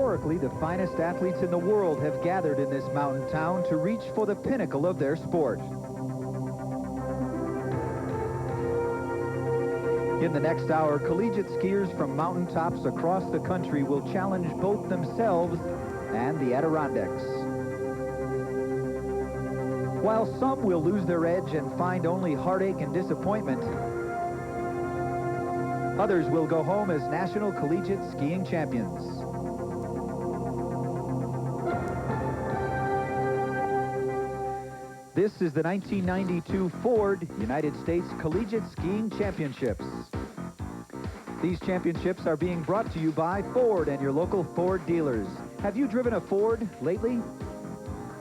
Historically, the finest athletes in the world have gathered in this mountain town to reach for the pinnacle of their sport. In the next hour, collegiate skiers from mountaintops across the country will challenge both themselves and the Adirondacks. While some will lose their edge and find only heartache and disappointment, others will go home as national collegiate skiing champions. This is the 1992 Ford United States Collegiate Skiing Championships. These championships are being brought to you by Ford and your local Ford dealers. Have you driven a Ford lately?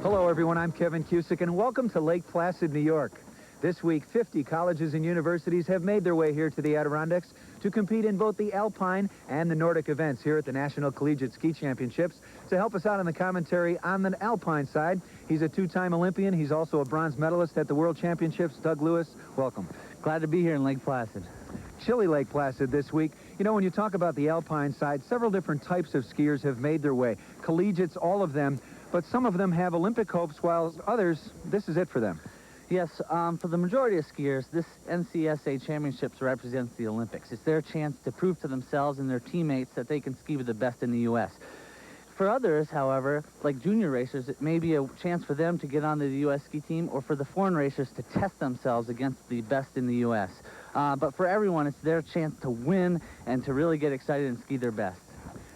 Hello everyone, I'm Kevin Cusick and welcome to Lake Placid, New York. This week, 50 colleges and universities have made their way here to the Adirondacks to compete in both the Alpine and the Nordic events here at the National Collegiate Ski Championships. To help us out on the commentary on the Alpine side, he's a two-time Olympian. He's also a bronze medalist at the World Championships. Doug Lewis, welcome. Glad to be here in Lake Placid. Chilly Lake Placid this week. You know, when you talk about the Alpine side, several different types of skiers have made their way. Collegiates, all of them, but some of them have Olympic hopes, while others, this is it for them. Yes, for the majority of skiers, this NCSA Championships represents the Olympics. It's their chance to prove to themselves and their teammates that they can ski with the best in the U.S. For others, however, like junior racers, it may be a chance for them to get onto the U.S. ski team or for the foreign racers to test themselves against the best in the U.S. But for everyone, it's their chance to win and to really get excited and ski their best.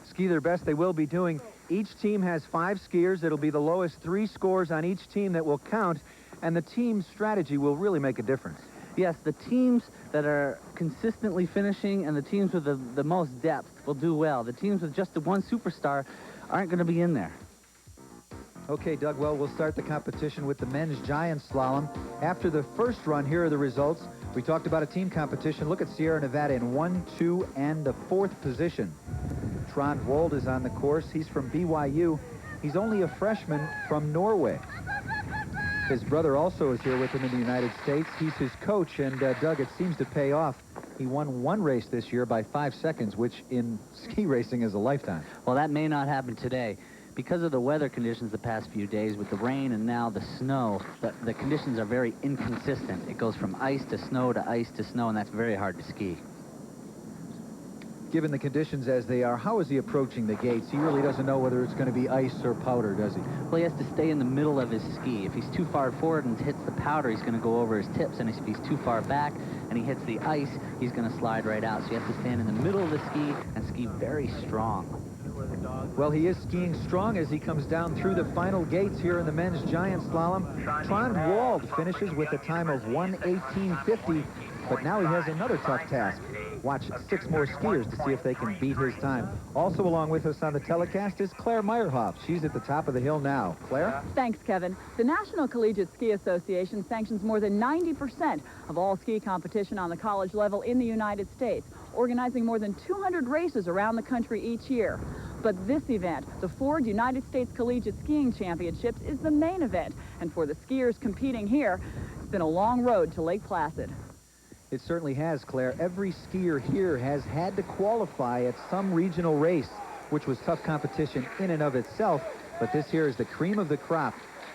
Ski their best they will be doing. Each team has 5 skiers. It'll be the lowest 3 scores on each team that will count. And the team's strategy will really make a difference. Yes, the teams that are consistently finishing and the teams with the most depth will do well. The teams with just the one superstar aren't going to be in there. Okay, Doug, well, we'll start the competition with the men's giant slalom. After the first run, here are the results. We talked about a team competition. Look at Sierra Nevada in 1, 2, and the 4th position. Trond Wold is on the course. He's from BYU. He's only a freshman from Norway. His brother also is here with him in the United States. He's his coach, and Doug, it seems to pay off. He won 1 race this year by 5 seconds, which in ski racing is a lifetime. Well, that may not happen today. Because of the weather conditions the past few days with the rain and now the snow, the conditions are very inconsistent. It goes from ice to snow to ice to snow, and that's very hard to ski. Given the conditions as they are, how is he approaching the gates? He really doesn't know whether it's going to be ice or powder, does he? Well, he has to stay in the middle of his ski. If he's too far forward and hits the powder, he's going to go over his tips. And if he's too far back and he hits the ice, he's going to slide right out. So you have to stand in the middle of the ski and ski very strong. Well, he is skiing strong as he comes down through the final gates here in the men's giant slalom. Trond Wold finishes with a time of 1:18.50, but now he has another tough task. Watch 6 more skiers to see if they can beat his time. Also along with us on the telecast is Claire Meyerhoff. She's at the top of the hill now. Claire? Thanks, Kevin. The National Collegiate Ski Association sanctions more than 90% of all ski competition on the college level in the United States, organizing more than 200 races around the country each year. But this event, the Ford United States Collegiate Skiing Championships, is the main event. And for the skiers competing here, it's been a long road to Lake Placid. It certainly has, Claire. Every skier here has had to qualify at some regional race, which was tough competition in and of itself. But this here is the cream of the crop.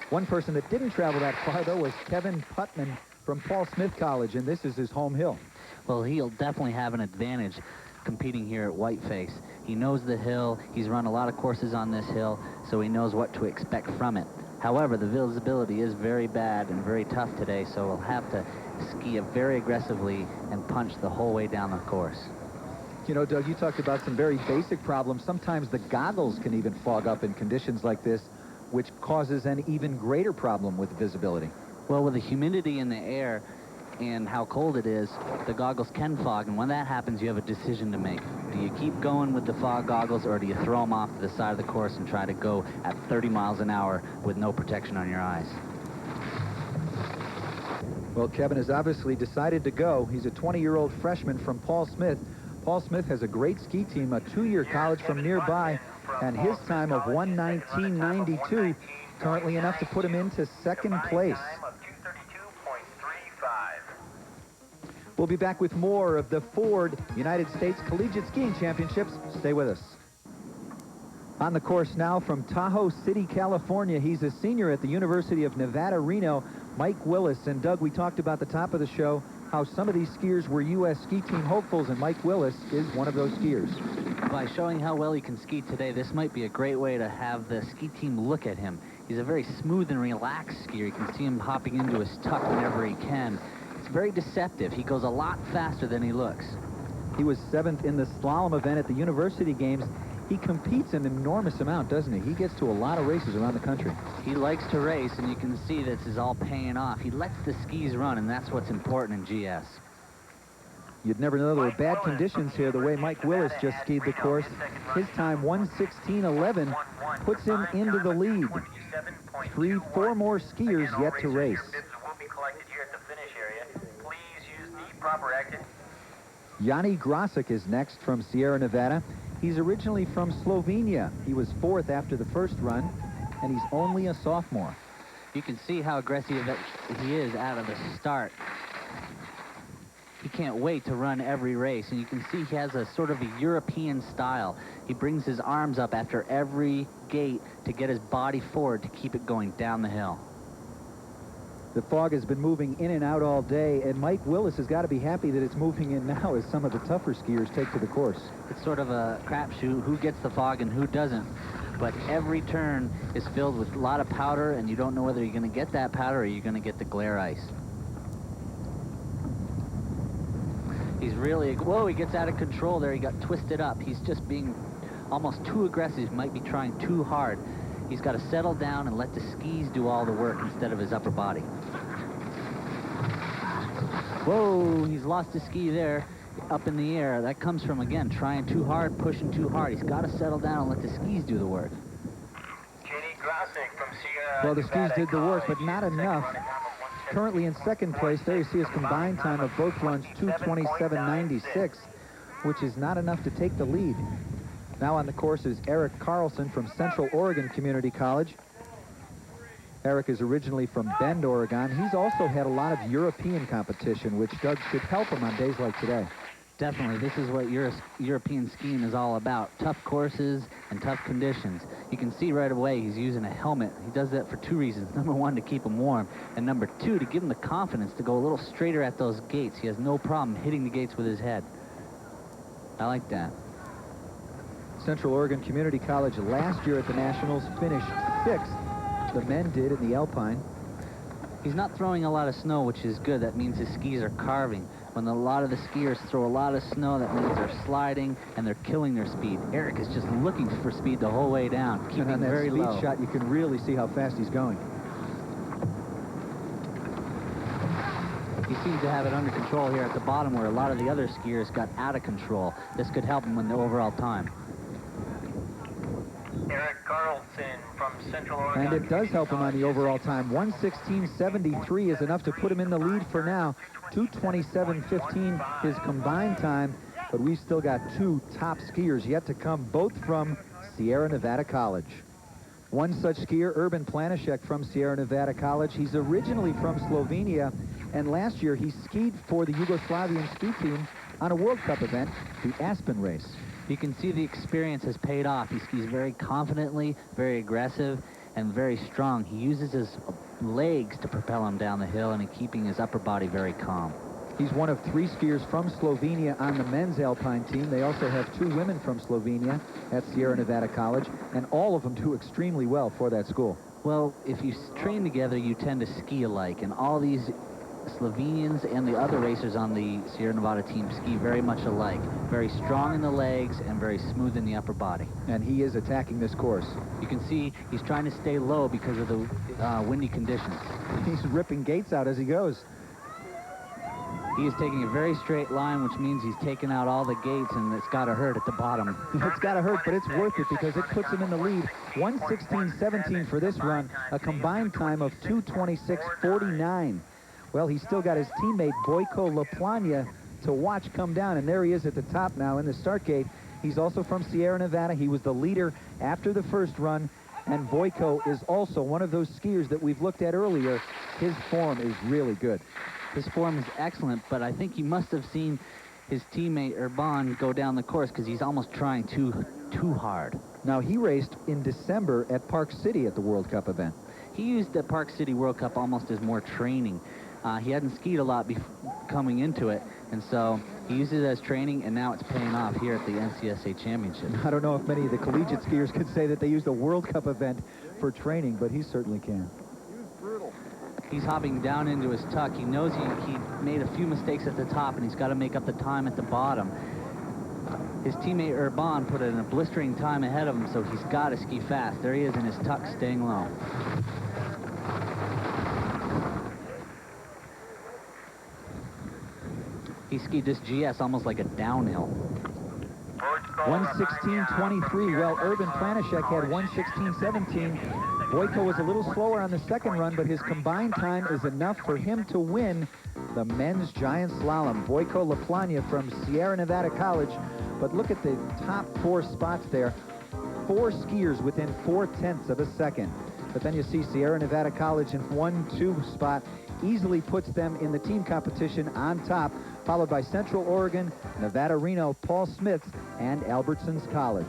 One person that didn't travel that far, though, was Kevin Putman from Paul Smith College, and this is his home hill. Well, he'll definitely have an advantage competing here at Whiteface. He knows the hill. He's run a lot of courses on this hill, so he knows what to expect from it. However, the visibility is very bad and very tough today, so we'll have to ski very aggressively and punch the whole way down the course. You know, Doug, you talked about some very basic problems. Sometimes the goggles can even fog up in conditions like this, which causes an even greater problem with visibility. Well, with the humidity in the air and how cold it is, the goggles can fog, and when that happens, you have a decision to make. Do you keep going with the fog goggles, or do you throw them off to the side of the course and try to go at 30 miles an hour with no protection on your eyes? Well, Kevin has obviously decided to go. He's a 20-year-old freshman from Paul Smith. Paul Smith has a great ski team, a 2-year college from nearby, and his time of 1:19.92, currently enough to put him into 2nd place. We'll be back with more of the Ford United States Collegiate Skiing Championships. Stay with us. On the course now from Tahoe City, California, he's a senior at the University of Nevada, Reno, Mike Willis. And Doug, we talked about the top of the show how some of these skiers were U.S. ski team hopefuls, and Mike Willis is one of those skiers. By showing how well he can ski today, this might be a great way to have the ski team look at him. He's a very smooth and relaxed skier. You can see him hopping into his tuck whenever he can. It's very deceptive. He goes a lot faster than he looks. He was 7th in the slalom event at the University Games. He competes an enormous amount, doesn't he? He gets to a lot of races around the country. He likes to race, and you can see this is all paying off. He lets the skis run, and that's what's important in GS. You'd never know there were bad conditions here the way Mike Willis just skied the course. His time, 1:16.11, puts him into the lead. 4 more skiers yet to race. Yanni Grasic is next from Sierra Nevada. He's originally from Slovenia. He was 4th after the first run, and he's only a sophomore. You can see how aggressive he is out of the start. He can't wait to run every race, and you can see he has a sort of a European style. He brings his arms up after every gate to get his body forward to keep it going down the hill. The fog has been moving in and out all day, and Mike Willis has got to be happy that it's moving in now as some of the tougher skiers take to the course. It's sort of a crapshoot, who gets the fog and who doesn't. But every turn is filled with a lot of powder, and you don't know whether you're going to get that powder or you're going to get the glare ice. He's really, whoa, he gets out of control there. He got twisted up. He's just being almost too aggressive, might be trying too hard. He's got to settle down and let the skis do all the work instead of his upper body. Whoa, he's lost his ski there, up in the air. That comes from, again, trying too hard, pushing too hard. He's got to settle down and let the skis do the work. Well, the skis did the work, but not enough. Currently in second place, there you see his combined time of both runs, 2:27.96, which is not enough to take the lead. Now on the course is Eric Carlson from Central Oregon Community College. Eric is originally from Bend, Oregon. He's also had a lot of European competition, which Doug should help him on days like today. Definitely. This is what European skiing is all about. Tough courses and tough conditions. You can see right away he's using a helmet. He does that for 2 reasons. Number 1, to keep him warm. And number 2, to give him the confidence to go a little straighter at those gates. He has no problem hitting the gates with his head. I like that. Central Oregon Community College last year at the Nationals finished 6th. The men did in the Alpine. He's not throwing a lot of snow, which is good. That means his skis are carving. When a lot of the skiers throw a lot of snow, that means they're sliding and they're killing their speed. Eric is just looking for speed the whole way down, keeping on that very speed low. shot, you can really see how fast he's going. He seems to have it under control here at the bottom, where a lot of the other skiers got out of control. This could help him in the overall time. Eric Carlson from Central Oregon. And it does help him on the overall time. 1:16.73 is enough to put him in the lead for now. 2:27.15 his combined time, but we've still got 2 top skiers yet to come, both from Sierra Nevada College. One such skier, Urban Planishek from Sierra Nevada College. He's originally from Slovenia, and last year he skied for the Yugoslavian ski team on a World Cup event, the Aspen race. You can see the experience has paid off. He skis very confidently, very aggressive, and very strong. He uses his legs to propel him down the hill and keeping his upper body very calm. He's one of 3 skiers from Slovenia on the men's alpine team. They also have 2 women from Slovenia at Sierra Nevada College, and all of them do extremely well for that school. Well, if you train together, you tend to ski alike, and all these Slovenians and the other racers on the Sierra Nevada team ski very much alike. Very strong in the legs and very smooth in the upper body. And he is attacking this course. You can see he's trying to stay low because of the windy conditions. He's ripping gates out as he goes. He is taking a very straight line, which means he's taking out all the gates, and it's got to hurt at the bottom. It's got to hurt, but it's worth it because it puts him in the lead. 1:16.17 for this run, a combined time of 2:26.49. Well, he's still got his teammate Boyko Laplana to watch come down, and there he is at the top now in the start gate. He's also from Sierra Nevada. He was the leader after the first run, and Boyko is also one of those skiers that we've looked at earlier. His form is really good. His form is excellent, but I think he must have seen his teammate Urban go down the course because he's almost trying too hard. Now, he raced in December at Park City at the World Cup event. He used the Park City World Cup almost as more training. He hadn't skied a lot coming into it, and so he used it as training, and now it's paying off here at the NCSA Championship. I don't know if many of the collegiate skiers could say that they used the World Cup event for training, but he certainly can. He's hopping down into his tuck. He knows he made a few mistakes at the top, and he's got to make up the time at the bottom. His teammate Urban put in a blistering time ahead of him, so he's got to ski fast. There he is in his tuck, staying low. He skied this GS almost like a downhill. 1:16.23. Well, Urban Planishek had 1:16.17. Boyko was a little slower on the second run, but his combined time is enough for him to win the men's giant slalom. Boyko LaPlania from Sierra Nevada College. But look at the top 4 spots there. 4 skiers within 4/10 of a second. But then you see Sierra Nevada College in 1-2 spot easily puts them in the team competition on top, followed by Central Oregon, Nevada Reno, Paul Smith's, and Albertsons College.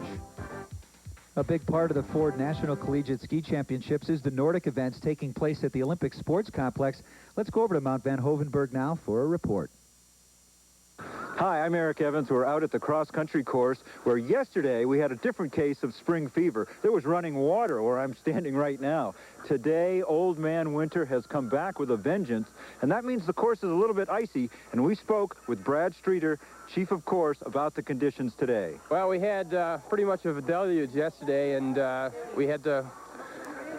A big part of the Ford National Collegiate Ski Championships is the Nordic events taking place at the Olympic Sports Complex. Let's go over to Mount Van Hovenberg now for a report. Hi, I'm Eric Evans. We're out at the cross-country course where yesterday we had a different case of spring fever. There was running water where I'm standing right now. Today, Old Man Winter has come back with a vengeance, and that means the course is a little bit icy, and we spoke with Brad Streeter, Chief of Course, about the conditions today. Well, we had pretty much of a deluge yesterday, and we had to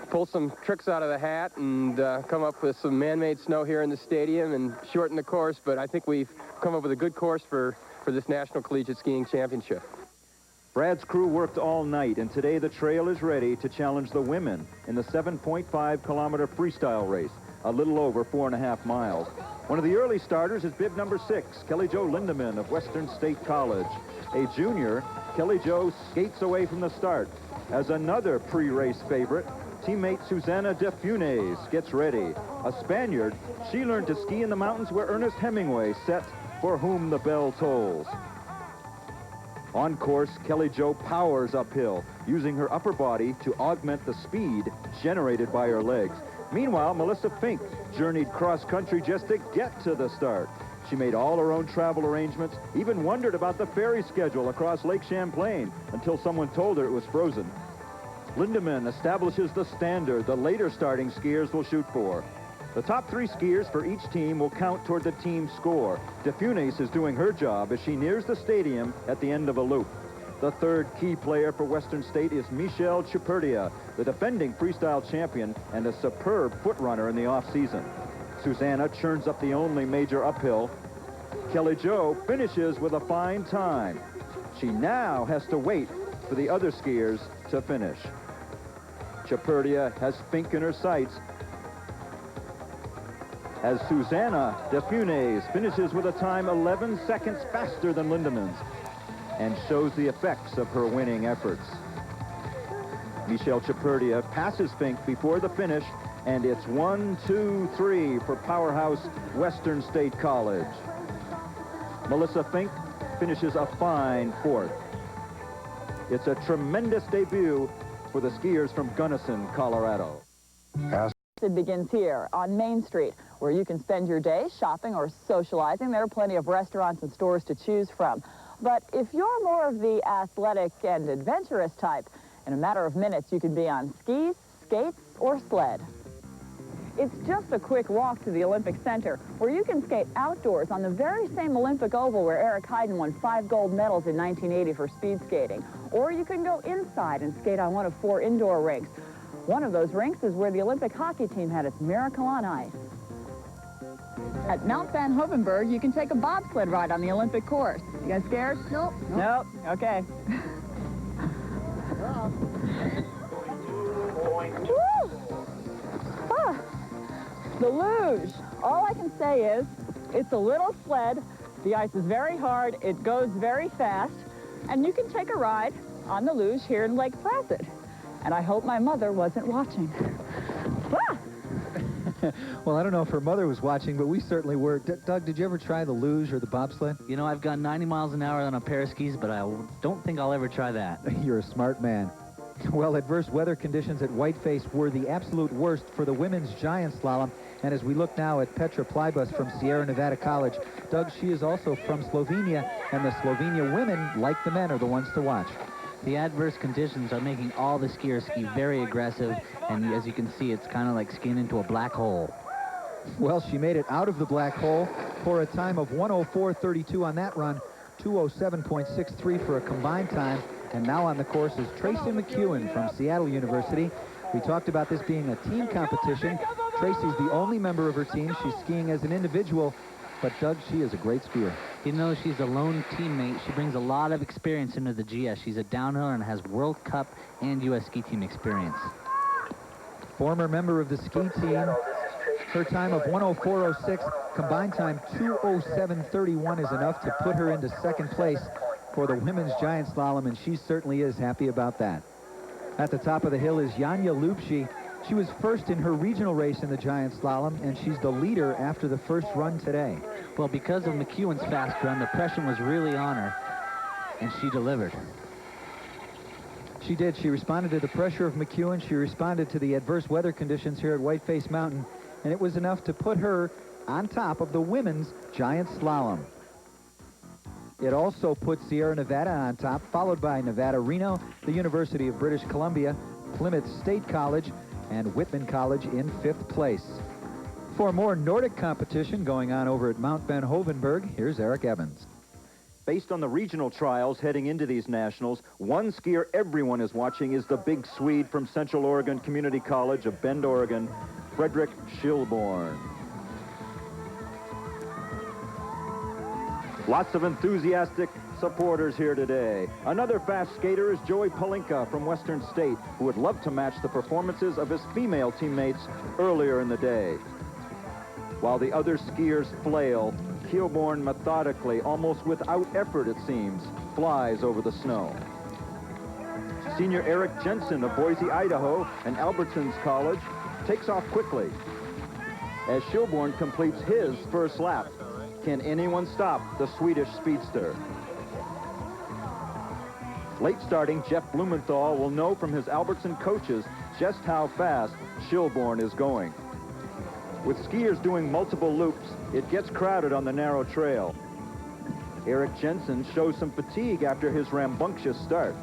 pull some tricks out of the hat and come up with some man-made snow here in the stadium and shorten the course, but I think we've come up with a good course for this National Collegiate Skiing Championship. Brad's crew worked all night, and today the trail is ready to challenge the women in the 7.5-kilometer freestyle race, a little over 4.5 miles. One of the early starters is bib number 6, Kelly Jo Lindemann of Western State College. A junior, Kelly Jo skates away from the start. As another pre-race favorite, teammate Susana de Funes gets ready. A Spaniard, she learned to ski in the mountains where Ernest Hemingway set For Whom the Bell Tolls. On course, Kelly Jo powers uphill, using her upper body to augment the speed generated by her legs. Meanwhile, Melissa Fink journeyed cross-country just to get to the start. She made all her own travel arrangements, even wondered about the ferry schedule across Lake Champlain until someone told her it was frozen. Lindemann establishes the standard the later starting skiers will shoot for. The top 3 skiers for each team will count toward the team score. De Funes is doing her job as she nears the stadium at the end of a loop. The third key player for Western State is Michelle Chuperdia, the defending freestyle champion and a superb foot runner in the off-season. Susanna churns up the only major uphill. Kelly Jo finishes with a fine time. She now has to wait for the other skiers to finish. Chuperdia has Fink in her sights as Susanna de Funes finishes with a time 11 seconds faster than Lindemann's and shows the effects of her winning efforts. Michelle Chuperdia passes Fink before the finish, and it's 1, 2, 3 for powerhouse Western State College. Melissa Fink finishes a fine 4th. It's a tremendous debut for the skiers from Gunnison, Colorado. It begins here on Main Street, where you can spend your day shopping or socializing. There are plenty of restaurants and stores to choose from. But if you're more of the athletic and adventurous type, in a matter of minutes you can be on skis, skates, or sled. It's just a quick walk to the Olympic Center, where you can skate outdoors on the very same Olympic oval where Eric Heiden won 5 gold medals in 1980 for speed skating. Or you can go inside and skate on one of 4 indoor rinks. One of those rinks is where the Olympic hockey team had its miracle on ice. At Mount Van Hovenberg, you can take a bobsled ride on the Olympic course. You guys scared? Nope. Nope. Okay. Woo! Ah, the luge. All I can say is it's a little sled. The ice is very hard. It goes very fast. And you can take a ride on the luge here in Lake Placid. And I hope my mother wasn't watching. Ah! Well, I don't know if her mother was watching, but we certainly were. Doug, did you ever try the luge or the bobsled? You know, I've gone 90 miles an hour on a pair of skis, but I don't think I'll ever try that. You're a smart man. Well, adverse weather conditions at Whiteface were the absolute worst for the women's giant slalom. And as we look now at Petra Plybus from Sierra Nevada College, Doug, she is also from Slovenia, and the Slovenia women, like the men, are the ones to watch. The adverse conditions are making all the skiers ski very aggressive, and as you can see, it's kind of like skiing into a black hole. Well, she made it out of the black hole for a time of 1:04.32 on that run, 2:07.63 for a combined time. And now on the course is Tracy McEwen from Seattle University. We talked about this being a team competition. Tracy's the only member of her team. She's skiing as an individual, but Doug, she is a great skier. Even though she's a lone teammate, she brings a lot of experience into the GS. She's a downhiller and has World Cup and U.S. ski team experience. Former member of the ski team. Her time of 1:04.06, combined time 2:07.31 is enough to put her into second place for the women's giant slalom, and she certainly is happy about that. At the top of the hill is Janja Lubschi. She was first in her regional race in the giant slalom, and she's the leader after the first run today. Well, because of McEwen's fast run, the pressure was really on her, and she delivered. She did. She responded to the pressure of McEwen. She responded to the adverse weather conditions here at Whiteface Mountain, and it was enough to put her on top of the women's giant slalom. It also put Sierra Nevada on top, followed by Nevada Reno, the University of British Columbia, Plymouth State College, and Whitman College in 5th place. For more Nordic competition going on over at Mount Van Hovenberg, here's Eric Evans. Based on the regional trials heading into these nationals, one skier everyone is watching is the big Swede from Central Oregon Community College of Bend, Oregon, Fredrik Schilborn. Lots of enthusiastic supporters here today. Another fast skater is Joey Palinka from Western State, who would love to match the performances of his female teammates earlier in the day. While the other skiers flail, Schilborn methodically, almost without effort it seems, flies over the snow. Senior Eric Jensen of Boise, Idaho, and Albertsons College takes off quickly as Schilborn completes his first lap. Can anyone stop the Swedish speedster? Late starting Jeff Blumenthal will know from his Albertson coaches just how fast Schilborn is going. With skiers doing multiple loops, it gets crowded on the narrow trail. Eric Jensen shows some fatigue after his rambunctious start.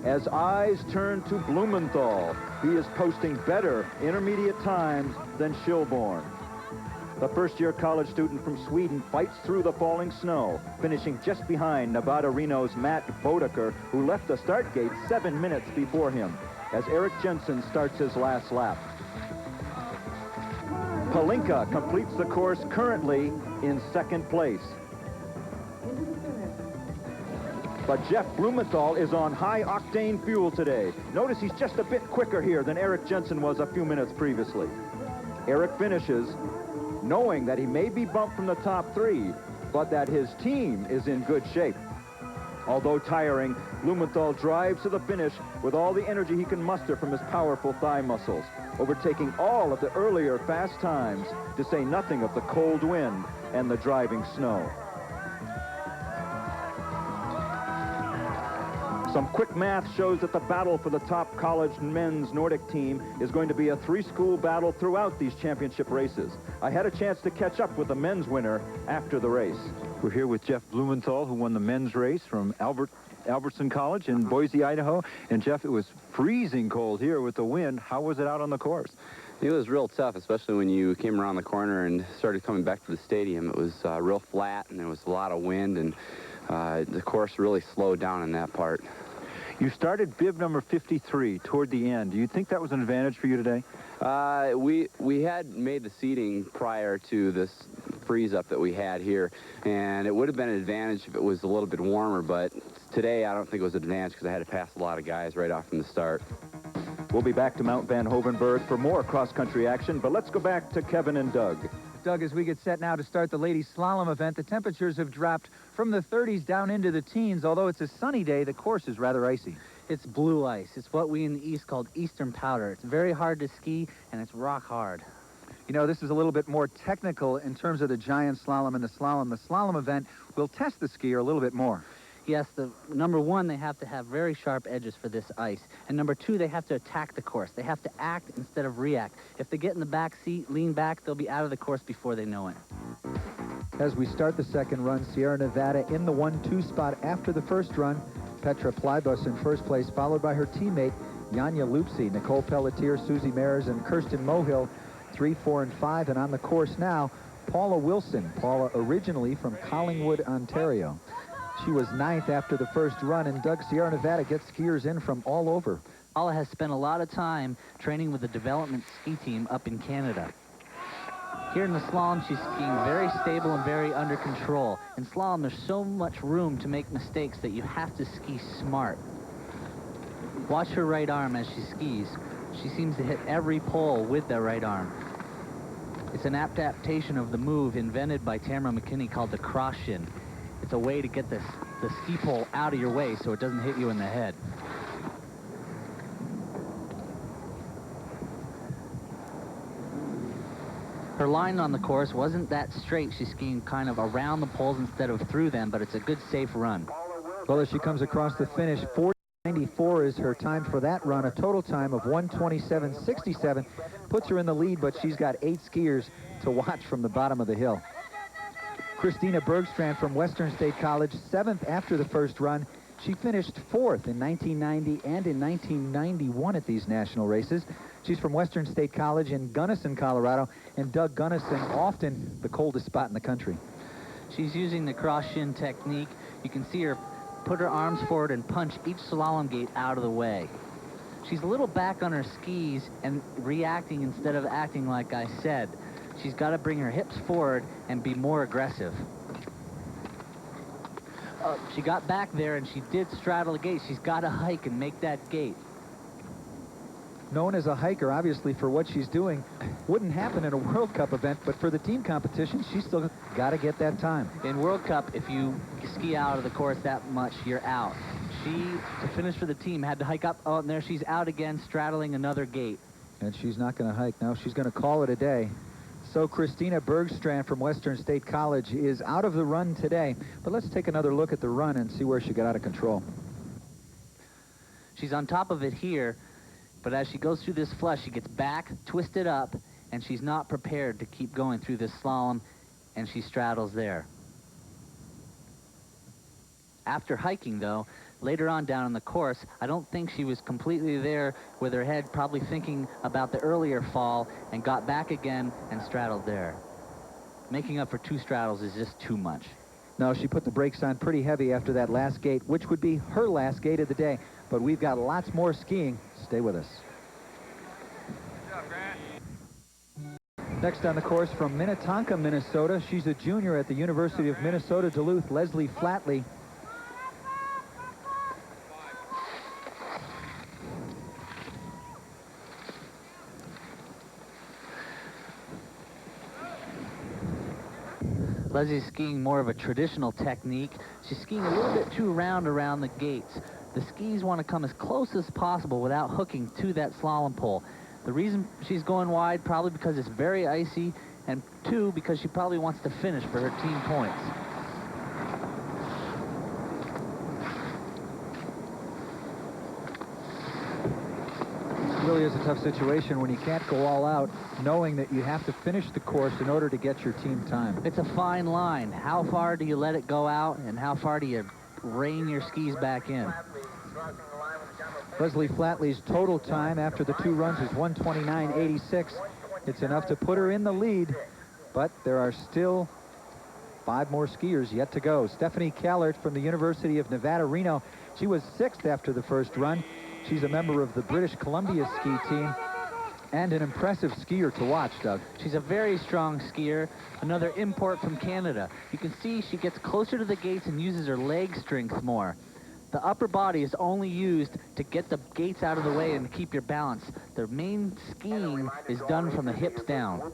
As eyes turn to Blumenthal, he is posting better intermediate times than Schilborn. The first-year college student from Sweden fights through the falling snow, finishing just behind Nevada Reno's Matt Bodeker, who left the start gate 7 minutes before him, as Eric Jensen starts his last lap. Palinka completes the course currently in second place. But Jeff Blumenthal is on high-octane fuel today. Notice he's just a bit quicker here than Eric Jensen was a few minutes previously. Eric finishes knowing that he may be bumped from the top 3, but that his team is in good shape. Although tiring, Blumenthal drives to the finish with all the energy he can muster from his powerful thigh muscles, overtaking all of the earlier fast times, to say nothing of the cold wind and the driving snow. Some quick math shows that the battle for the top college men's Nordic team is going to be a 3-school battle throughout these championship races. I had a chance to catch up with the men's winner after the race. We're here with Jeff Blumenthal, who won the men's race from Albertson College in Boise, Idaho. And Jeff, it was freezing cold here with the wind. How was it out on the course? It was real tough, especially when you came around the corner and started coming back to the stadium. It was real flat, and there was a lot of wind, and the course really slowed down in that part. You started bib number 53 toward the end. Do you think that was an advantage for you today? We had made the seating prior to this freeze-up that we had here, and it would have been an advantage if it was a little bit warmer, but today I don't think it was an advantage because I had to pass a lot of guys right off from the start. We'll be back to Mount Van Hovenberg for more cross-country action, but let's go back to Kevin and Doug. Doug, as we get set now to start the ladies slalom event, the temperatures have dropped from the 30s down into the teens. Although it's a sunny day, the course is rather icy. It's blue ice. It's what we in the East called Eastern powder. It's very hard to ski, and it's rock hard. You know, this is a little bit more technical in terms of the giant slalom and the slalom. The slalom event will test the skier a little bit more. Yes, number one, they have to have very sharp edges for this ice. And number two, they have to attack the course. They have to act instead of react. If they get in the back seat, lean back, they'll be out of the course before they know it. As we start the second run, Sierra Nevada in the 1-2 spot after the first run. Petra Plybus in first place, followed by her teammate, Janja Lupsi, Nicole Pelletier, Susie Mares, and Kirsten Mohill, 3, 4, and 5. And on the course now, Paula Wilson. Paula originally from Collingwood, Ontario. She was 9th after the first run, and Doug, Sierra Nevada gets skiers in from all over. Paula has spent a lot of time training with the development ski team up in Canada. Here in the slalom, she's skiing very stable and very under control. In slalom, there's so much room to make mistakes that you have to ski smart. Watch her right arm as she skis. She seems to hit every pole with that right arm. It's an adaptation of the move invented by Tamara McKinney called the cross shin. It's a way to get the ski pole out of your way so it doesn't hit you in the head. Her line on the course wasn't that straight. She's skiing kind of around the poles instead of through them, but it's a good, safe run. Well, as she comes across the finish, 4:94 is her time for that run. A total time of 1:27.67 puts her in the lead, but she's got 8 skiers to watch from the bottom of the hill. Christina Bergstrand from Western State College, 7th after the first run. She finished 4th in 1990 and in 1991 at these national races. She's from Western State College in Gunnison, Colorado, and Doug, Gunnison, often the coldest spot in the country. She's using the cross shin technique. You can see her put her arms forward and punch each slalom gate out of the way. She's a little back on her skis and reacting instead of acting like I said. She's got to bring her hips forward and be more aggressive. She got back there and she did straddle the gate. She's got to hike and make that gate. Known as a hiker, obviously, for what she's doing, wouldn't happen in a World Cup event, but for the team competition, she's still got to get that time. In World Cup, if you ski out of the course that much, you're out. She, to finish for the team, had to hike up. Oh, and there she's out again, straddling another gate. And she's not going to hike now. She's going to call it a day. So Christina Bergstrand from Western State College is out of the run today. But let's take another look at the run and see where she got out of control. She's on top of it here, but as she goes through this flush, she gets back, twisted up, and she's not prepared to keep going through this slalom, and she straddles there. After hiking, though, later on down in the course, I don't think she was completely there with her head probably thinking about the earlier fall and got back again and straddled there. Making up for 2 straddles is just too much. No, she put the brakes on pretty heavy after that last gate, which would be her last gate of the day. But we've got lots more skiing. Stay with us. Good job, Grant. Next on the course from Minnetonka, Minnesota. She's a junior at the University of Minnesota Duluth, Leslie Flatley. Leslie's skiing more of a traditional technique. She's skiing a little bit too round around the gates. The skis want to come as close as possible without hooking to that slalom pole. The reason she's going wide, probably because it's very icy, and 2, because she probably wants to finish for her team points. It really is a tough situation when you can't go all out, knowing that you have to finish the course in order to get your team time. It's a fine line. How far do you let it go out, and how far do you rein your skis back in? Leslie Flatley's total time after the 2 runs is 1:29.86. It's enough to put her in the lead, but there are still 5 more skiers yet to go. Stephanie Kellert from the University of Nevada, Reno. She was 6th after the first run. She's a member of the British Columbia ski team and an impressive skier to watch, Doug. She's a very strong skier, another import from Canada. You can see she gets closer to the gates and uses her leg strength more. The upper body is only used to get the gates out of the way and keep your balance. The main skiing is done from the hips down.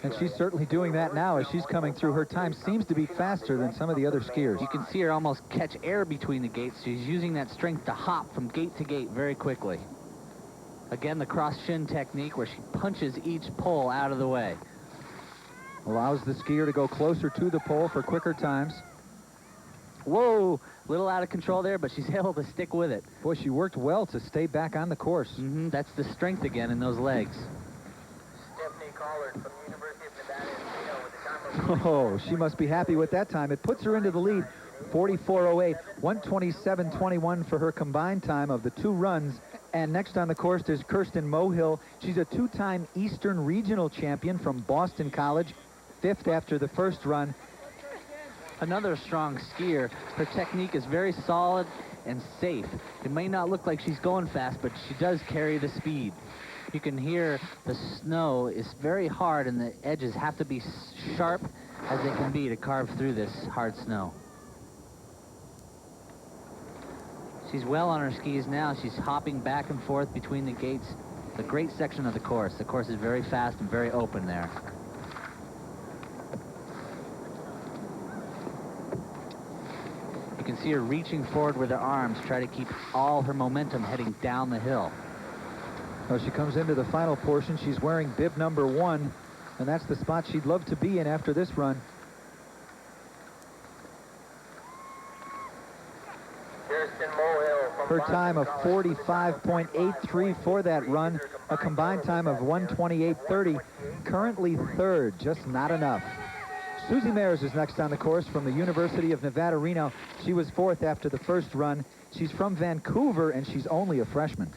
And she's certainly doing that now as she's coming through. Her time seems to be faster than some of the other skiers. You can see her almost catch air between the gates. She's using that strength to hop from gate to gate very quickly. Again, the cross shin technique where she punches each pole out of the way. Allows the skier to go closer to the pole for quicker times. Whoa, a little out of control there, but she's able to stick with it. Boy, she worked well to stay back on the course. That's the strength again in those legs. Oh, she must be happy with that time. It puts her into the lead, 44.08, 127.21 for her combined time of the 2 runs. And next on the course is Kirsten Mohill. She's a 2-time Eastern Regional champion from Boston College, 5th after the first run. Another strong skier. Her technique is very solid and safe. It may not look like she's going fast, but she does carry the speed. You can hear the snow is very hard, and the edges have to be sharp as they can be to carve through this hard snow. She's well on her skis now. She's hopping back and forth between the gates. It's a great section of the course. The course is very fast and very open there. You can see her reaching forward with her arms, try to keep all her momentum heading down the hill. Well, she comes into the final portion. She's wearing bib number 1, and that's the spot she'd love to be in after this run. Her time of 45.83 for that run, a combined time of 128.30, currently 3rd, just not enough. Susie Mayers is next on the course from the University of Nevada, Reno. She was 4th after the first run. She's from Vancouver, and she's only a freshman.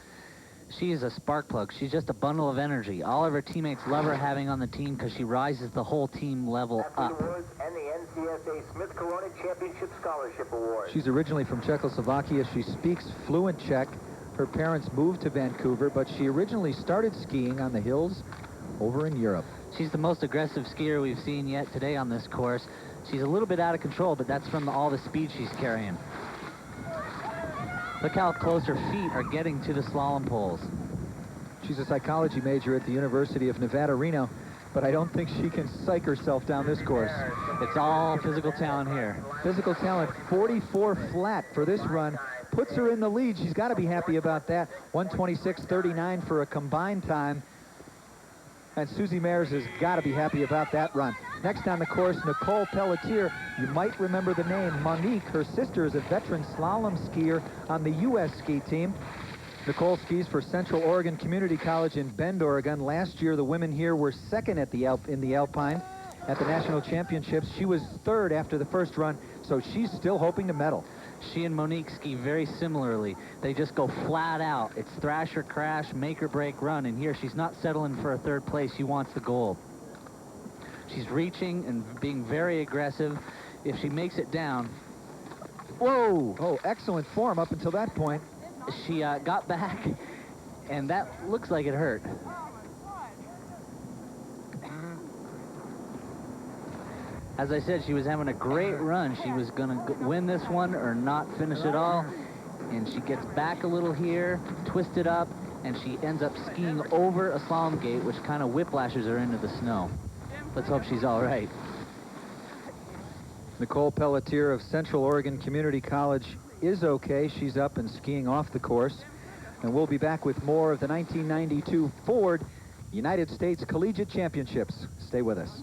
She is a spark plug. She's just a bundle of energy. All of her teammates love her having on the team because she rises the whole team level up. And the NCSA Smith Corona Championship Scholarship Award. She's originally from Czechoslovakia. She speaks fluent Czech. Her parents moved to Vancouver, but she originally started skiing on the hills over in Europe. She's the most aggressive skier we've seen yet today on this course. She's a little bit out of control, but that's from all the speed she's carrying. Look how close her feet are getting to the slalom poles. She's a psychology major at the University of Nevada, Reno, but I don't think she can psych herself down this course. It's all physical talent here. Physical talent, 44 flat for this run. Puts her in the lead. She's got to be happy about that. 126.39 for a combined time. And Susie Mayers has got to be happy about that run. Next on the course, Nicole Pelletier. You might remember the name Monique. Her sister is a veteran slalom skier on the U.S. ski team. Nicole skis for Central Oregon Community College in Bend, Oregon. Last year, the women here were 2nd at in the Alpine at the National Championships. She was 3rd after the first run, so she's still hoping to medal. She and Monique ski very similarly. They just go flat out. It's thrash or crash, make or break run. And here, she's not settling for a 3rd place. She wants the gold. She's reaching and being very aggressive. If she makes it down, whoa! Oh, excellent form up until that point. She got back, and that looks like it hurt. As I said, she was having a great run. She was going to win this one or not finish at all. And she gets back a little here, twisted up, and she ends up skiing over a slalom gate, which kind of whiplashes her into the snow. Let's hope she's all right. Nicole Pelletier of Central Oregon Community College is okay. She's up and skiing off the course. And we'll be back with more of the 1992 Ford United States Collegiate Championships. Stay with us.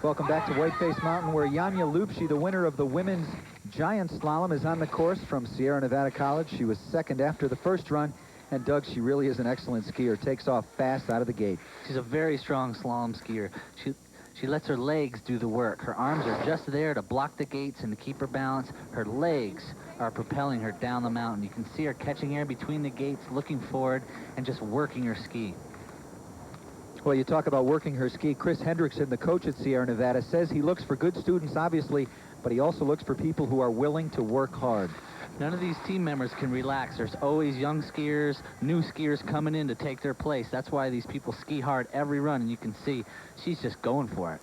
Welcome back to Whiteface Mountain, where Janja Lupshi, the winner of the women's giant slalom, is on the course from Sierra Nevada College. She was 2nd after the first run. And Doug, she really is an excellent skier. Takes off fast out of the gate. She's a very strong slalom skier. She lets her legs do the work. Her arms are just there to block the gates and to keep her balance. Her legs are propelling her down the mountain. You can see her catching air between the gates, looking forward, and just working her ski. Well, you talk about working her ski. Chris Hendrickson, the coach at Sierra Nevada, says he looks for good students, obviously, but he also looks for people who are willing to work hard. None of these team members can relax. There's always young skiers, new skiers coming in to take their place. That's why these people ski hard every run, and you can see she's just going for it.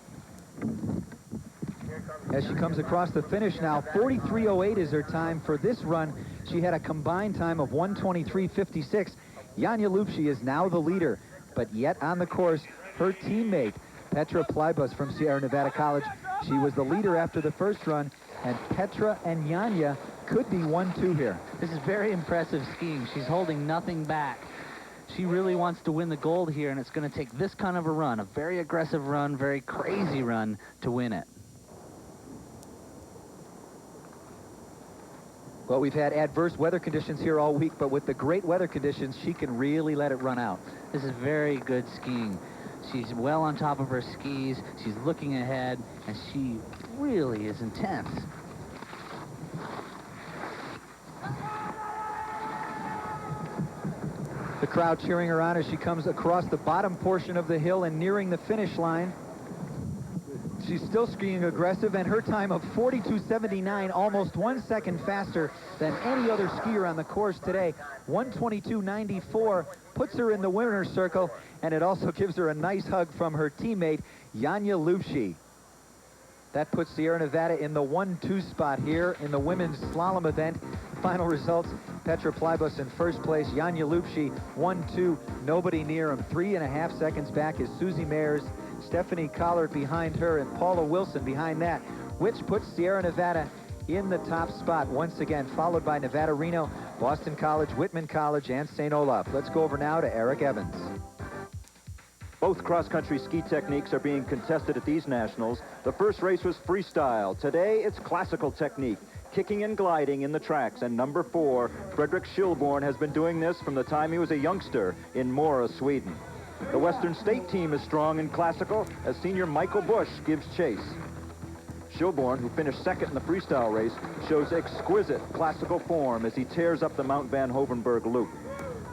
As she comes across the finish now, 43.08 is her time for this run. She had a combined time of 123.56. Janja Lupshi is now the leader, but yet on the course, her teammate, Petra Plybus from Sierra Nevada College, she was the leader after the first run, and Petra and Janja could be 1-2 here. This is very impressive skiing. She's holding nothing back. She really wants to win the gold here, and it's going to take this kind of a run, a very aggressive run, very crazy run, to win it. Well, we've had adverse weather conditions here all week, but with the great weather conditions, she can really let it run out. This is very good skiing. She's well on top of her skis. She's looking ahead, and she really is intense. The crowd cheering her on as she comes across the bottom portion of the hill and nearing the finish line. She's still skiing aggressive, and her time of 42.79, almost 1 second faster than any other skier on the course today. 122.94 puts her in the winner's circle, and it also gives her a nice hug from her teammate, Janja Lubschi. That puts Sierra Nevada in the 1-2 spot here in the women's slalom event. Final results, Petra Plybus in first place, Janja Lubschi 1-2, nobody near him. 3.5 seconds back is Susie Mayers, Stephanie Collard behind her, and Paula Wilson behind that, which puts Sierra Nevada in the top spot once again, followed by Nevada Reno, Boston College, Whitman College, and St. Olaf. Let's go over now to Eric Evans. Both cross-country ski techniques are being contested at these nationals. The first race was freestyle. Today, it's classical technique, kicking and gliding in the tracks. And number 4, Fredrik Schilborn, has been doing this from the time he was a youngster in Mora, Sweden. The Western State team is strong in classical as senior Michael Bush gives chase. Schilborn, who finished second in the freestyle race, shows exquisite classical form as he tears up the Mount Van Hovenberg loop.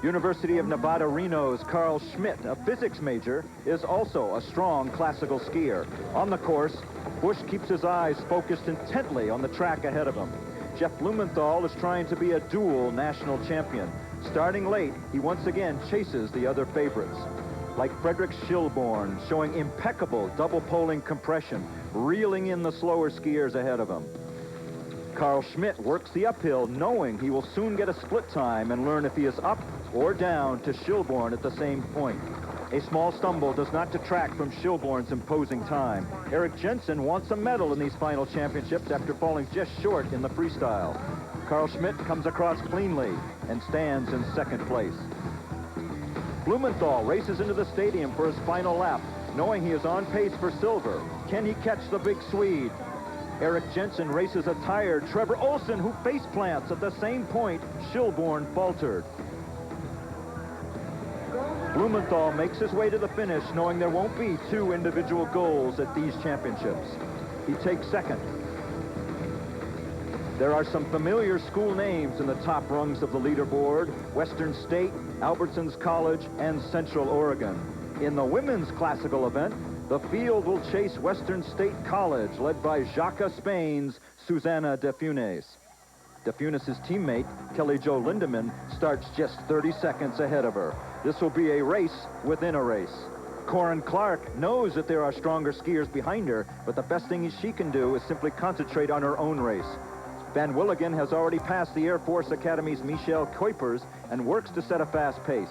University of Nevada, Reno's Carl Schmidt, a physics major, is also a strong classical skier. On the course, Bush keeps his eyes focused intently on the track ahead of him. Jeff Blumenthal is trying to be a dual national champion. Starting late, he once again chases the other favorites. Like Fredrik Schilborn, showing impeccable double poling compression, reeling in the slower skiers ahead of him. Carl Schmidt works the uphill, knowing he will soon get a split time and learn if he is up or down to Schilborn at the same point. A small stumble does not detract from Schilborn's imposing time. Eric Jensen wants a medal in these final championships after falling just short in the freestyle. Carl Schmidt comes across cleanly and stands in second place. Blumenthal races into the stadium for his final lap, knowing he is on pace for silver. Can he catch the big Swede? Eric Jensen races a tired Trevor Olsen, who face plants at the same point Schilborn faltered. Blumenthal makes his way to the finish, knowing there won't be 2 individual goals at these championships. He takes second. There are some familiar school names in the top rungs of the leaderboard: Western State, Albertsons College, and Central Oregon. In the women's classical event, the field will chase Western State College, led by Jacques Spain's Susanna De Funes. De Funes' teammate, Kelly Jo Lindemann, starts just 30 seconds ahead of her. This will be a race within a race. Corin Clark knows that there are stronger skiers behind her, but the best thing she can do is simply concentrate on her own race. Van Willigen has already passed the Air Force Academy's Michelle Kuipers and works to set a fast pace.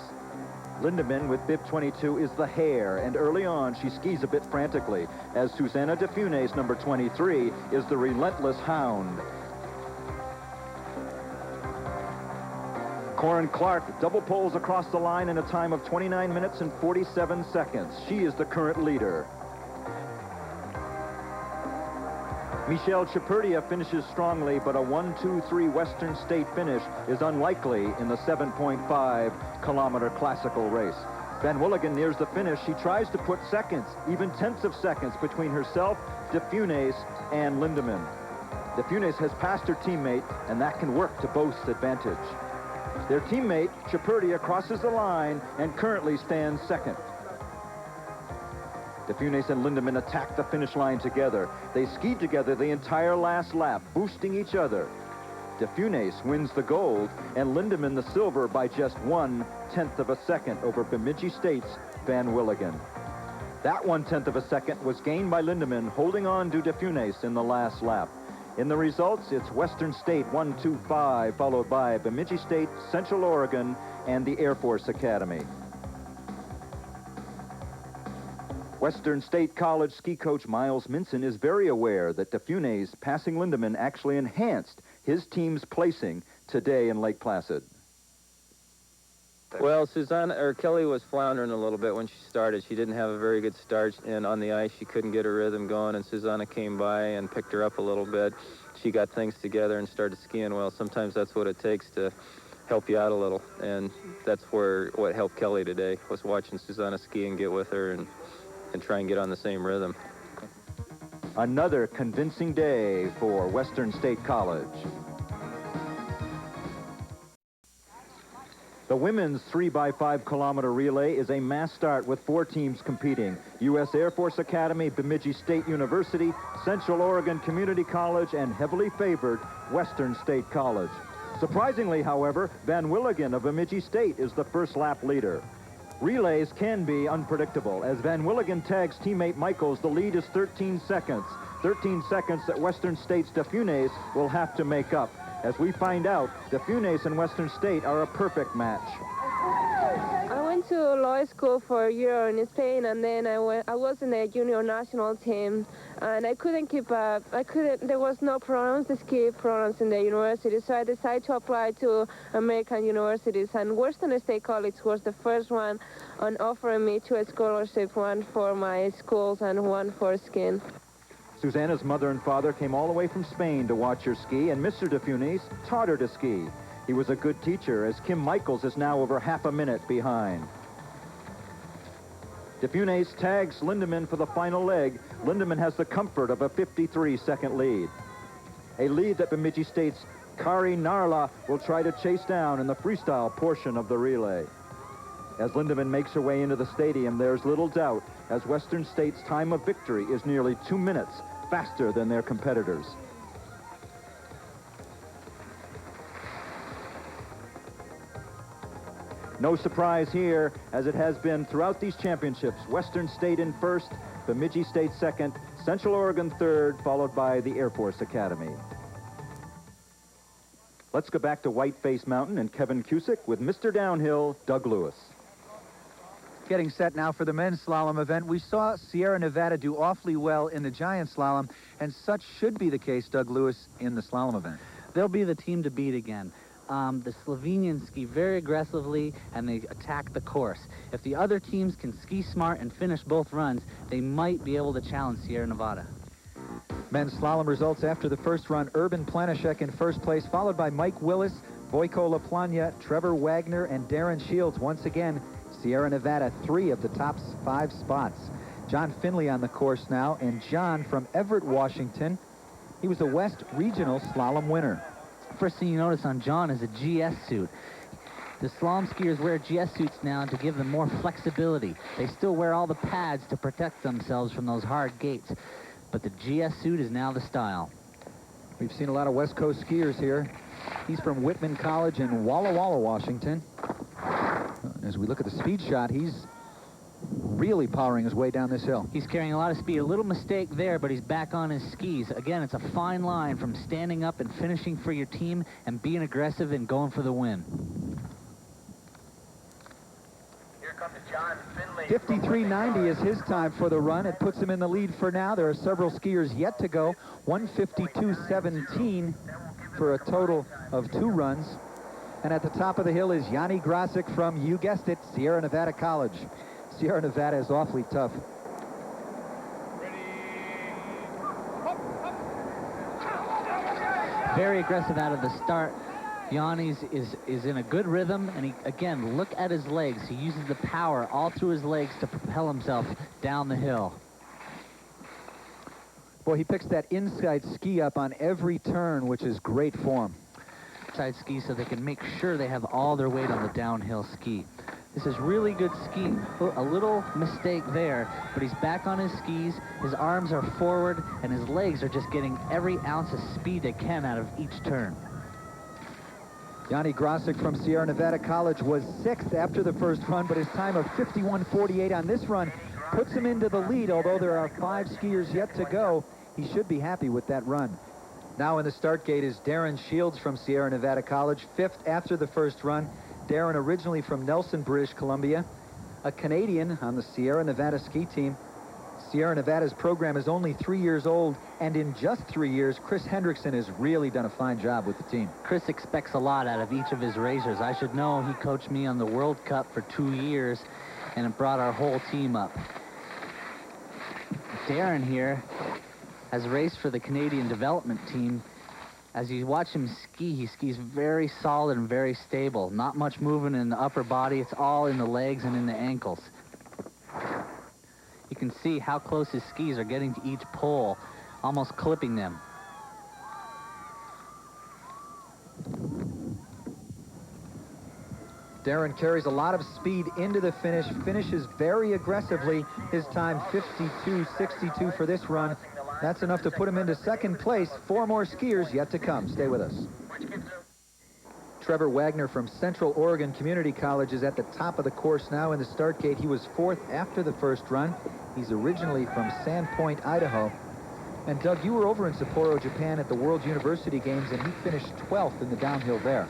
Lindemann with bib 22 is the hare, and early on she skis a bit frantically, as Susanna De Funes, number 23, is the relentless hound. Corin Clark double poles across the line in a time of 29 minutes and 47 seconds. She is the current leader. Michelle Chaperdia finishes strongly, but a 1-2-3 Western State finish is unlikely in the 7.5-kilometer classical race. Van Willigen nears the finish. She tries to put seconds, even tenths of seconds, between herself, De Funes, and Lindemann. De Funes has passed her teammate, and that can work to both's advantage. Their teammate, Chaperdia, crosses the line and currently stands second. De Funes and Lindemann attack the finish line together. They skied together the entire last lap, boosting each other. De Funes wins the gold, and Lindemann the silver by just 1/10 of a second over Bemidji State's Van Willigen. That 1/10 of a second was gained by Lindemann, holding on to De Funes in the last lap. In the results, it's Western State 1-2-5, followed by Bemidji State, Central Oregon, and the Air Force Academy. Western State College ski coach Miles Minson is very aware that De Funes passing Lindemann actually enhanced his team's placing today in Lake Placid. Well, Kelly was floundering a little bit when she started. She didn't have a very good start, and on the ice she couldn't get her rhythm going, and Susanna came by and picked her up a little bit. she got things together and started skiing well. Sometimes that's what it takes to help you out a little, and that's what helped Kelly today, was watching Susanna ski and get with her and try and get on the same rhythm. Another convincing day for Western State College. The women's 3x5 kilometer relay is a mass start with 4 teams competing: U.S. Air Force Academy, Bemidji State University, Central Oregon Community College, and heavily favored Western State College. Surprisingly, however, Van Willigen of Bemidji State is the first lap leader. Relays can be unpredictable. As Van Willigen tags teammate Michaels, the lead is 13 seconds. 13 seconds that Western State's DeFunes will have to make up. As we find out, DeFunes and Western State are a perfect match. I went to law school for a year in Spain, and then I was in the junior national team, and I couldn't keep up. There was no programs, the ski programs in the university, so I decided to apply to American universities, and Western State College was the first one on offering me 2 scholarships, one for my schools and one for skiing. Susanna's mother and father came all the way from Spain to watch her ski, and Mr. DeFunes taught her to ski. He was a good teacher, as Kim Michaels is now over half a minute behind. DeFunes tags Lindemann for the final leg. Lindemann has the comfort of a 53-second lead. A lead that Bemidji State's Kari Narla will try to chase down in the freestyle portion of the relay. As Lindemann makes her way into the stadium, there's little doubt, as Western State's time of victory is nearly 2 minutes faster than their competitors. No surprise here, as it has been throughout these championships. Western State in first, Bemidji State second, Central Oregon third, followed by the Air Force Academy. Let's go back to Whiteface Mountain and Kevin Cusick with Mr. Downhill, Doug Lewis. Getting set now for the men's slalom event. We saw Sierra Nevada do awfully well in the giant slalom, and such should be the case, Doug Lewis, in the slalom event. They'll be the team to beat again. The Slovenians ski very aggressively, and they attack the course. If the other teams can ski smart and finish both runs, they might be able to challenge Sierra Nevada. Men's slalom results after the first run: Urban Planishek in first place, followed by Mike Willis, Vojko Laplanya, Trevor Wagner, and Darren Shields. Once again, Sierra Nevada 3 of the top 5 spots. John Finley on the course now, and John from Everett, Washington. He was the West Regional Slalom winner. First thing you notice on John is a GS suit. The slalom skiers wear GS suits now to give them more flexibility. They still wear all the pads to protect themselves from those hard gates, but the GS suit is now the style. We've seen a lot of West Coast skiers here. He's from Whitman College in Walla Walla, Washington. As we look at the speed shot, he's really powering his way down this hill. He's carrying a lot of speed. A little mistake there, but he's back on his skis. Again, it's a fine line from standing up and finishing for your team and being aggressive and going for the win. Here comes John Finley. 53.90 is his time for the run. It puts him in the lead for now. There are several skiers yet to go. 152.17 for a total of 2 runs. And at the top of the hill is Yanni Grasic from, you guessed it, Sierra Nevada College. Sierra Nevada is awfully tough. Very aggressive out of the start. Yanni's is in a good rhythm, and again, look at his legs. He uses the power all through his legs to propel himself down the hill. Boy, he picks that inside ski up on every turn, which is great form. Side ski so they can make sure they have all their weight on the downhill ski. This is really good skiing. A little mistake there, but he's back on his skis. His arms are forward, and his legs are just getting every ounce of speed they can out of each turn. Yanni Grasic from Sierra Nevada College was 6th after the first run, but his time of 51.48 on this run puts him into the lead. Although there are 5 skiers yet to go, he should be happy with that run. Now in the start gate is Darren Shields from Sierra Nevada College, 5th after the first run. Darren originally from Nelson, British Columbia, a Canadian on the Sierra Nevada ski team. Sierra Nevada's program is only 3 years old, and in just 3 years, Chris Hendrickson has really done a fine job with the team. Chris expects a lot out of each of his racers. I should know, he coached me on the World Cup for 2 years, and it brought our whole team up. Darren here has raced for the Canadian development team As you watch him ski, he skis very solid and very stable. Not much movement in the upper body. It's all in the legs and in the ankles. You can see how close his skis are getting to each pole, almost clipping them. Darren carries a lot of speed into the finish, finishes very aggressively. His time 52.62 for this run. That's enough to put him into second place. 4 more skiers yet to come. Stay with us. Trevor Wagner from Central Oregon Community College is at the top of the course now in the start gate. He was 4th after the first run. He's originally from Sandpoint, Idaho. And Doug, you were over in Sapporo, Japan at the World University Games, and he finished 12th in the downhill there.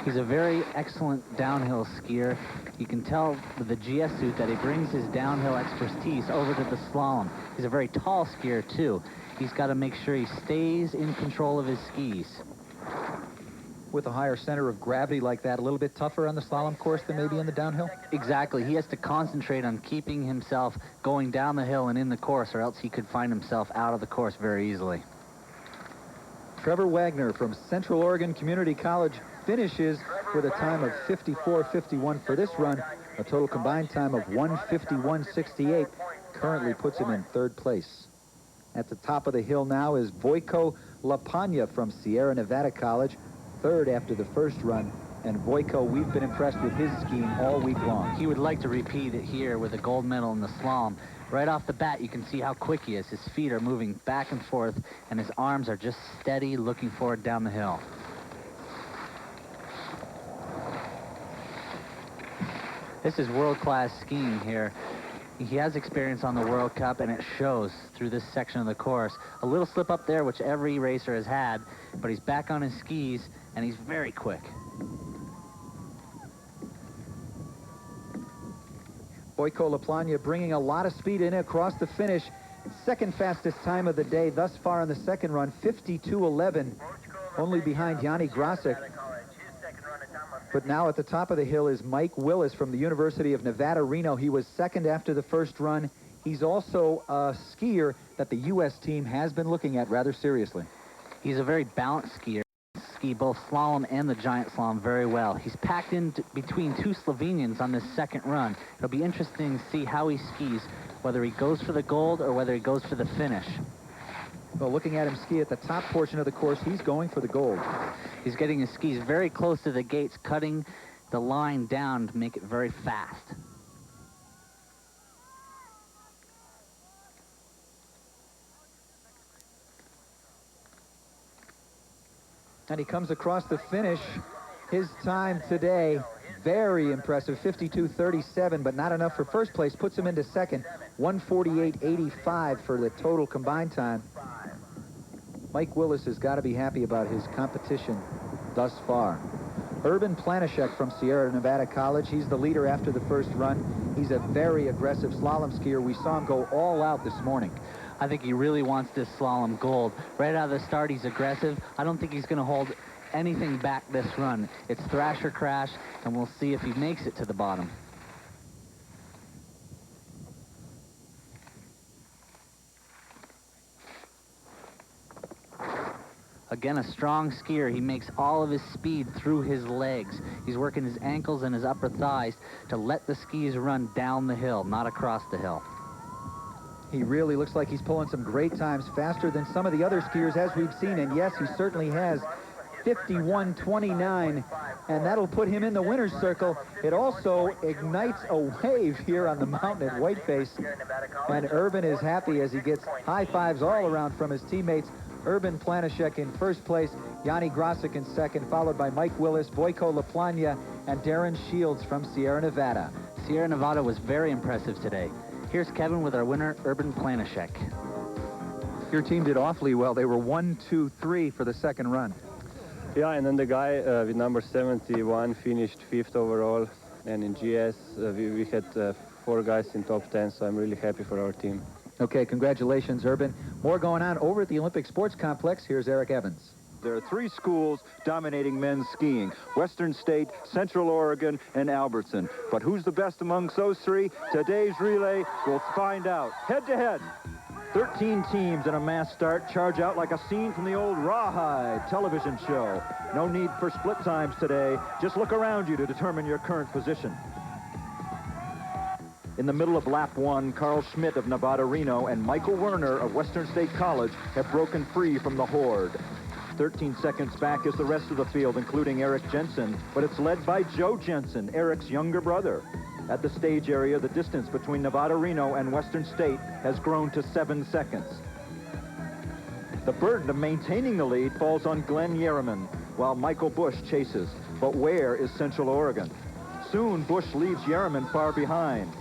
He's a very excellent downhill skier. You can tell with the GS suit that he brings his downhill expertise over to the slalom. He's a very tall skier, too. He's got to make sure he stays in control of his skis. With a higher center of gravity like that, a little bit tougher on the slalom course than maybe in the downhill? Exactly. He has to concentrate on keeping himself going down the hill and in the course, or else he could find himself out of the course very easily. Trevor Wagner from Central Oregon Community College finishes with a time of 54.51 for this run. A total combined time of 1:51.68 currently puts him in 3rd place. At the top of the hill now is Vojko Lapanya from Sierra Nevada College, 3rd after the first run. And Vojko, we've been impressed with his skiing all week long. He would like to repeat it here with a gold medal in the slalom. Right off the bat, you can see how quick he is. His feet are moving back and forth, and his arms are just steady, looking forward down the hill. This is world-class skiing here. He has experience on the World Cup, and it shows through this section of the course. A little slip up there, which every racer has had, but he's back on his skis, and he's very quick. Vojko Lapanya bringing a lot of speed in across the finish. 2nd fastest time of the day thus far on the second run, 52.11, only behind Yanni Grasek. But now at the top of the hill is Mike Willis from the University of Nevada, Reno. He was 2nd after the first run. He's also a skier that the U.S. team has been looking at rather seriously. He's a very balanced skier. Ski both slalom and the giant slalom very well. He's packed in between 2 Slovenians on this second run. It'll be interesting to see how he skis, whether he goes for the gold or whether he goes for the finish. Well, looking at him ski at the top portion of the course, he's going for the gold. He's getting his skis very close to the gates, cutting the line down to make it very fast. And he comes across the finish. His time today, very impressive, 52.37, but not enough for first place. Puts him into second, 1:48.85 for the total combined time. Mike Willis has got to be happy about his competition thus far. Urban Planishek from Sierra Nevada College. He's the leader after the first run. He's a very aggressive slalom skier. We saw him go all out this morning. I think he really wants this slalom gold. Right out of the start, he's aggressive. I don't think he's going to hold anything back this run. It's thrash or crash, and we'll see if he makes it to the bottom. Again, a strong skier. He makes all of his speed through his legs. He's working his ankles and his upper thighs to let the skis run down the hill, not across the hill. He really looks like he's pulling some great times, faster than some of the other skiers as we've seen, and yes, he certainly has. 51.29, and that'll put him in the winner's circle. It also ignites a wave here on the mountain at Whiteface, and Urban is happy as he gets high fives all around from his teammates. Urban Planishek in first place, Yanni Grasek in second, followed by Mike Willis, Vojko Lapanya, and Darren Shields from Sierra Nevada. Sierra Nevada was very impressive today. Here's Kevin with our winner, Urban Planishek. Your team did awfully well. They were 1, 2, 3 for the second run. Yeah, and then the guy with number 71 finished 5th overall. And in GS, we had 4 guys in top 10, so I'm really happy for our team. Okay, congratulations, Urban. More going on over at the Olympic Sports Complex. Here's Eric Evans. There are 3 schools dominating men's skiing: Western State, Central Oregon, and Albertson. But who's the best amongst those 3? Today's relay will find out. Head to head. 13 teams in a mass start charge out like a scene from the old Rawhide television show. No need for split times today. Just look around you to determine your current position. In the middle of lap 1, Carl Schmidt of Nevada Reno and Michael Werner of Western State College have broken free from the horde. 13 seconds back is the rest of the field, including Eric Jensen, but it's led by Joe Jensen, Eric's younger brother. At the stage area, the distance between Nevada Reno and Western State has grown to 7 seconds. The burden of maintaining the lead falls on Glenn Yerriman, while Michael Bush chases. But where is Central Oregon? Soon, Bush leaves Yerriman far behind.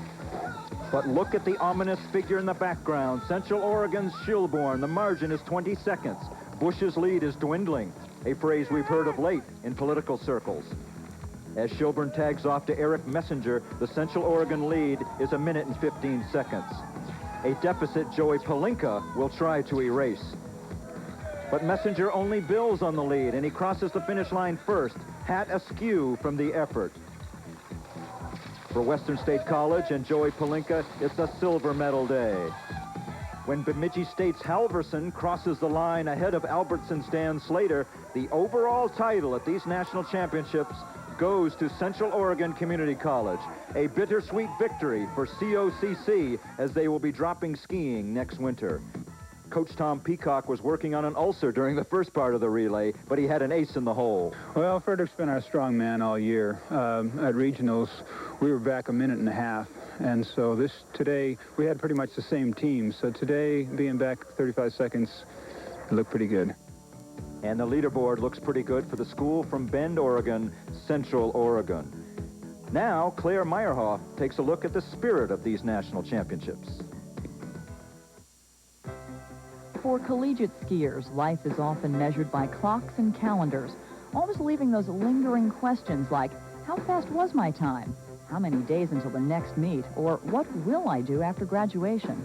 But look at the ominous figure in the background. Central Oregon's Shilborn. The margin is 20 seconds. Bush's lead is dwindling, a phrase we've heard of late in political circles. As Shilborn tags off to Eric Messenger, the Central Oregon lead is 1 minute and 15 seconds. A deficit Joey Palinka will try to erase. But Messenger only builds on the lead, and he crosses the finish line first, hat askew from the effort. For Western State College and Joey Palinka, it's a silver medal day. When Bemidji State's Halverson crosses the line ahead of Albertson's Dan Slater, the overall title at these national championships goes to Central Oregon Community College. A bittersweet victory for COCC as they will be dropping skiing next winter. Coach Tom Peacock was working on an ulcer during the first part of the relay, but he had an ace in the hole. Well, Frederick's been our strong man all year. At regionals, we were back 1.5 minutes, and so today we had pretty much the same team. So today, being back 35 seconds, it looked pretty good. And the leaderboard looks pretty good for the school from Bend, Oregon, Central Oregon. Now, Claire Meyerhoff takes a look at the spirit of these national championships. For collegiate skiers, life is often measured by clocks and calendars, always leaving those lingering questions like, how fast was my time? How many days until the next meet? Or what will I do after graduation?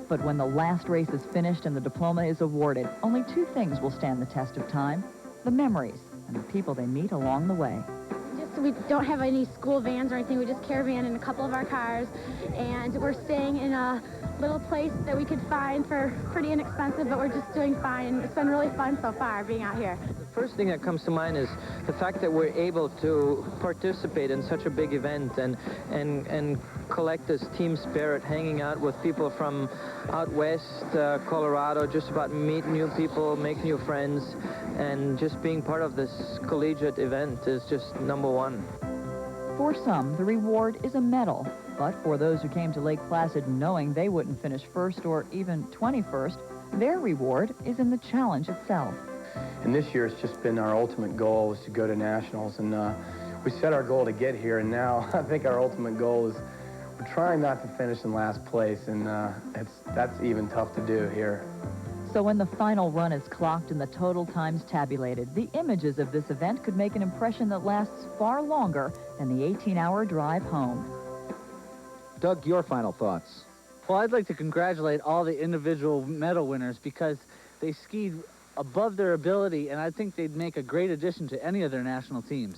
But when the last race is finished and the diploma is awarded, only 2 things will stand the test of time: the memories and the people they meet along the way. We don't have any school vans or anything. We just caravan in a couple of our cars, and we're staying in a little place that we could find for pretty inexpensive, but we're just doing fine. It's been really fun so far being out here. The first thing that comes to mind is the fact that we're able to participate in such a big event and collect this team spirit, hanging out with people from out west, Colorado, just about meet new people, make new friends, and just being part of this collegiate event is just #1. For some, the reward is a medal, but for those who came to Lake Placid knowing they wouldn't finish first or even 21st, their reward is in the challenge itself. And this year it's just been our ultimate goal was to go to nationals, and we set our goal to get here, and now I think our ultimate goal is we're trying not to finish in last place, and that's even tough to do here. So when the final run is clocked and the total times tabulated, the images of this event could make an impression that lasts far longer than the 18-hour drive home. Doug, your final thoughts. Well, I'd like to congratulate all the individual medal winners because they skied above their ability, and I think they'd make a great addition to any of their national teams.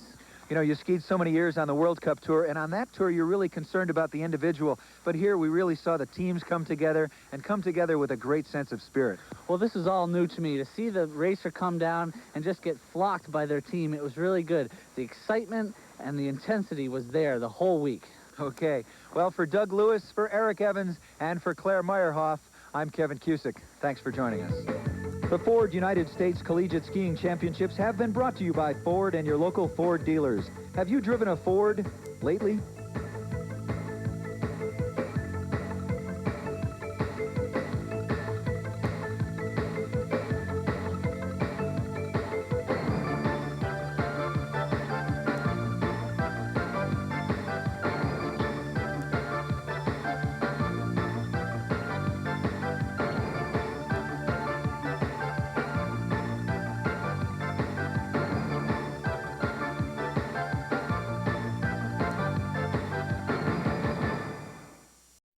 You know, you skied so many years on the World Cup Tour, and on that tour you're really concerned about the individual. But here we really saw the teams come together with a great sense of spirit. Well, this is all new to me. To see the racer come down and just get flocked by their team, it was really good. The excitement and the intensity was there the whole week. Okay. Well, for Doug Lewis, for Eric Evans, and for Claire Meyerhoff, I'm Kevin Cusick. Thanks for joining us. The Ford United States Collegiate Skiing Championships have been brought to you by Ford and your local Ford dealers. Have you driven a Ford lately?